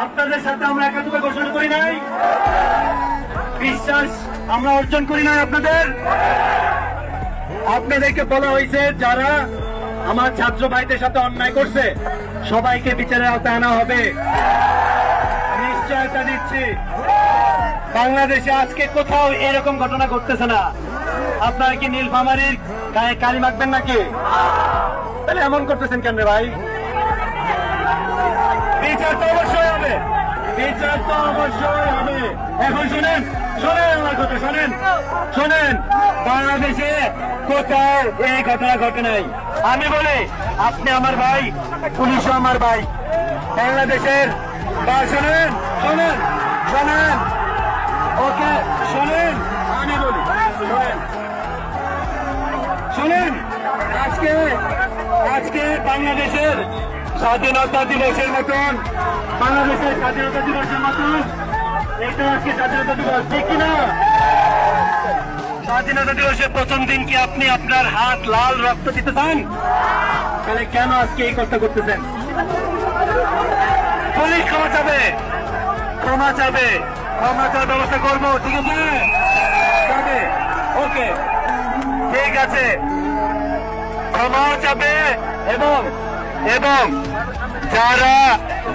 আপনাদের সাথে আমরা একাত্মতা ঘোষণা করি নাই, বিশ্বাস আমরা অর্জন করি নাই আপনাদের। আপনাদেরকে বলা হয়েছে যারা আমার ছাত্র ভাইদের সাথে অন্যায় করছে সবাইকে বিচারের আওতায় আনা হবে, নিশ্চয়তা দিচ্ছি। বাংলাদেশে আজকে কোথাও এরকম ঘটনা ঘটতেছে না। আপনারা কি নীলফামারীর গায়ে কালি মাখবেন নাকি? তাহলে এমন করতেছেন কেন রে ভাই? বিচার তো অবশ্যই হবে, বিচার তো অবশ্যই হবে। এখন শোনেন, শোনেন আমার কথা, শোনেন শোনেন, বাংলাদেশে কোথাও এই ঘটনা ঘটে নাই। আমি বলি আপনি আমার ভাই, পুলিশও আমার ভাই। বাংলাদেশের শোনেন শোনেন শোনেন, ওকে শোনেন, আমি বলি শোনেন শোনেন, আজকে আজকে বাংলাদেশের স্বাধীনতা দিবসের মতন, বাংলাদেশের স্বাধীনতা দিবসের মতন এটা আজকে স্বাধীনতা দিবস, ঠিক কিনা? স্বাধীনতা দিবসের প্রথম দিন কি আপনি আপনার হাত লাল রক্ত দিতে চান? তাহলে কেন আজকে এই কথা করতেছেন? পুলিশ ক্ষমা চাবে, ক্ষমা চাবে, ক্ষমা চাওয়ার ব্যবস্থা করবো, ঠিক আছে? যাবে, ওকে, ঠিক আছে, ক্ষমাও চাবে। এবং এবং যারা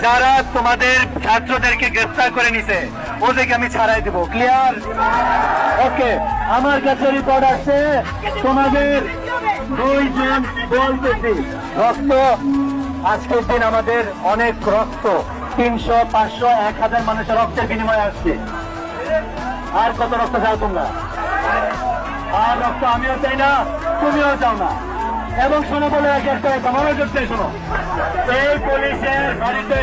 যারা তোমাদের ছাত্রদেরকে গ্রেফতার করে নিছে ওদেরকে আমি ছাড়াই দেবো, ক্লিয়ার? ওকে, আমার কাছে রিপোর্ট আসছে তোমাদের 2 জন বলতেছি রক্ত, আজকের দিন আমাদের অনেক রক্ত, 300, 500, 1000 মানুষের রক্তের বিনিময়ে আসছে। আর কত রক্ত চাও তোমরা? আর রক্ত আমিও চাই না, তুমিও চাও না। এবং শোনো বলে রাখি একটা কথা, মনোযোগ দিয়ে শোনো, এই পুলিশের বাড়িতে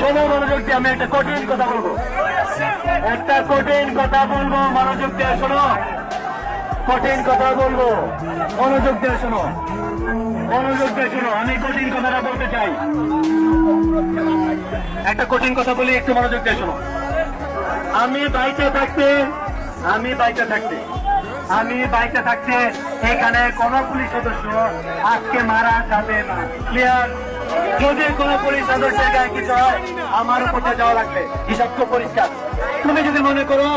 শোনো, মনোযোগ দিয়ে আমি একটা কঠিন কথা বলবো, একটা কঠিন কথা বলবো, মনোযোগ দিয়ে শোনো, কঠিন কথা বলবো, মনোযোগ দিয়ে শোনো, মনোযোগ দিয়ে শোনো, আমি কঠিন কথাটা বলতে চাই। একটা কঠিন কথা বলি, একটু মনোযোগ দিয়ে শোনো। আমি বাইকে থাকতে এখানে কোন পুলিশ সদস্য আজকে মারা যাবে না, ক্লিয়ার? যদি কোন পুলিশ সদস্যের গায়ে কিছু হয় আমার উপরে যাওয়া লাগবে, হিসাব তো পরিষ্কার। তুমি যদি মনে করো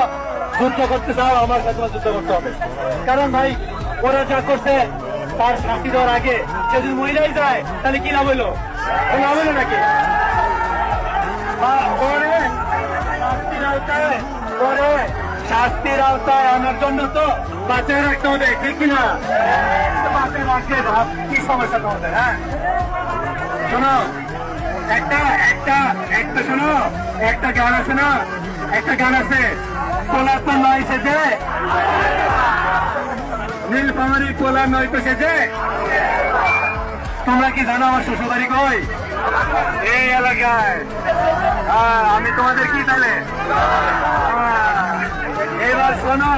যুদ্ধ করতে চাও, আমার সাথে যুদ্ধ করতে হবে। কারণ ভাই ওরা যা করছে তার শাস্তি দেওয়ার আগে সে যদি মহিলাই যায় তাহলে কি লাভ হইলো? লাভ হইলো নাকি? শাস্তির আওতায় আনার জন্য তো বাঁচিয়ে রাখতে হবে, ঠিক কিনা? বাঁচিয়ে রাখলে ভাব কি সমস্যা তোমাদের? হ্যাঁ শোনো, একটা শোনো, একটা গান আছে না, একটা গান আছে, কোলা তো নয় সেজে, নীলফামারী কোলা নয় তো সেজে। তোমরা কি জানো আমার শ্বশুরবাড়ি কই? এই এলাকায়। আমি তোমাদের কি তাহলে? এবার শোনো,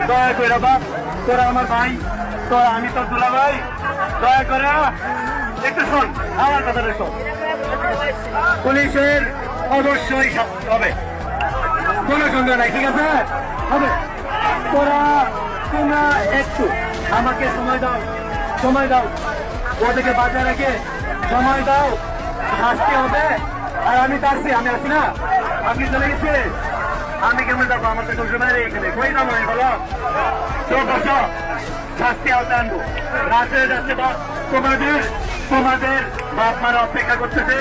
দয়া করে বাপ, তোরা আমার ভাই, তোরা আমি তোর দুলা ভাই, দয়া করে একটু শোন আমার কথাটা শোন। পুলিশের অবশ্যই শাস্তি হবে, কোনো সন্দেহ নাই, ঠিক আছে? হবে। তোমরা একটু আমাকে সময় দাও, ওদেরকে বাজায় রেখে সময় দাও, শাস্তি হবে। আর আমি আছি না, আপনি চলে গেছে, আমি কেমন যাবো? আমার তো শ্বশুরবাড়ি এখানে, কই যাবো আমি বলো? শাস্তি আওতায় আনবো। রাতে যাচ্ছে বাপ, তোমাদের বাপ মারা অপেক্ষা করতেছে,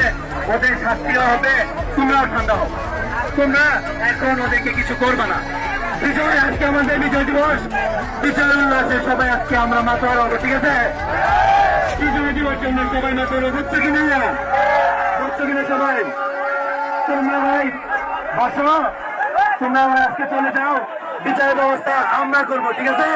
ওদের শাস্তিও হবে, তোমরাও ঠান্ডা হও। তোমরা এখন ওদেরকে কিছু করবে না। বিজয়, আজকে আমাদের বিজয় দিবস, বিজয় উল্লাসে সবাই আজকে আমরা মাতোয়ারা হবো, ঠিক আছে? বিজয় দিবস জন্য সবাই মাতোয়ারা হচ্ছে কিনা সবাই? তোমরা ভাই বাসো, তোমরা আজকে চলে যাও, বিচার ব্যবস্থা আমরা করবো, ঠিক আছে?